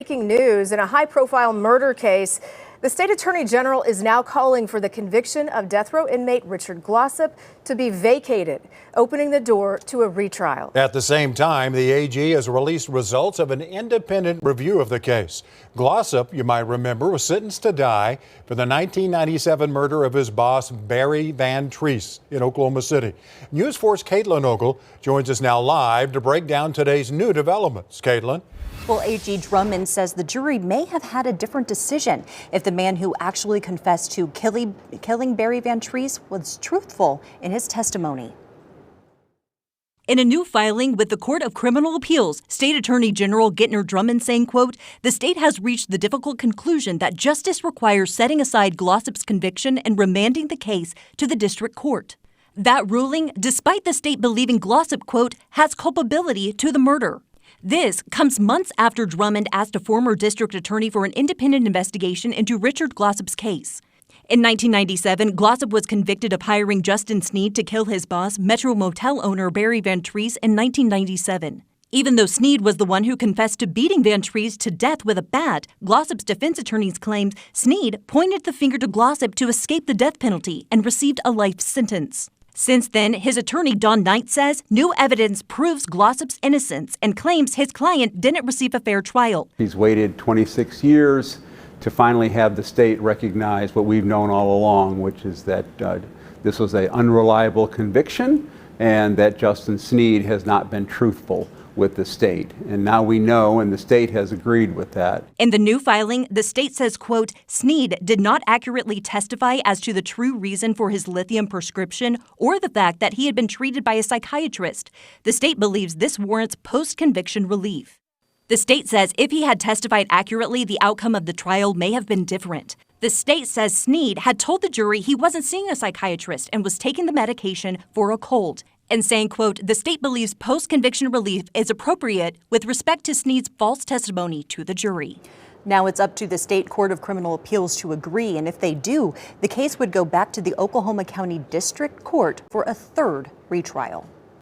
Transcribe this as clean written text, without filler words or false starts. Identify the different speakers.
Speaker 1: breaking news in a high-profile murder case. The state attorney general is now calling for the conviction of death row inmate Richard Glossip to be vacated, opening the door to a retrial.
Speaker 2: At the same time, the AG has released results of an independent review of the case. Glossip, you might remember, was sentenced to die for the 1997 murder of his boss, Barry Van Treese, in Oklahoma City. News 4's Caitlin Ogle joins us now live to break down today's new developments. Caitlin.
Speaker 3: Well, AG Drummond says the jury may have had a different decision if the man who actually confessed to killing Barry Van Treese was truthful in his testimony.
Speaker 4: In a new filing with the Court of Criminal Appeals, State Attorney General Gentner Drummond saying, quote, "The state has reached the difficult conclusion that justice requires setting aside Glossip's conviction and remanding the case to the district court. That ruling, despite the state believing Glossip, quote, has culpability to the murder." This comes months after Drummond asked a former district attorney for an independent investigation into Richard Glossip's case. In 1997, Glossip was convicted of hiring Justin Sneed to kill his boss, Metro Motel owner Barry Van Treese, in 1997. Even though Sneed was the one who confessed to beating Van Treese to death with a bat, Glossip's defense attorneys claimed Sneed pointed the finger to Glossip to escape the death penalty and received a life sentence. Since then, his attorney Don Knight says new evidence proves Glossip's innocence and claims his client didn't receive a fair trial.
Speaker 5: He's waited 26 years to finally have the state recognize what we've known all along, which is that this was an unreliable conviction and that Justin Sneed has not been truthful with the state. And now we know, and the state has agreed with that.
Speaker 4: In the new filing, the state says, quote, Sneed did not accurately testify as to the true reason for his lithium prescription or the fact that he had been treated by a psychiatrist. The state believes this warrants post-conviction relief. The state says if he had testified accurately, the outcome of the trial may have been different. The state says Sneed had told the jury he wasn't seeing a psychiatrist and was taking the medication for a cold. And saying, quote, the state believes post-conviction relief is appropriate with respect to Sneed's false testimony to the jury.
Speaker 3: Now it's up to the State Court of Criminal Appeals to agree, and if they do, the case would go back to the Oklahoma County District Court for a third retrial.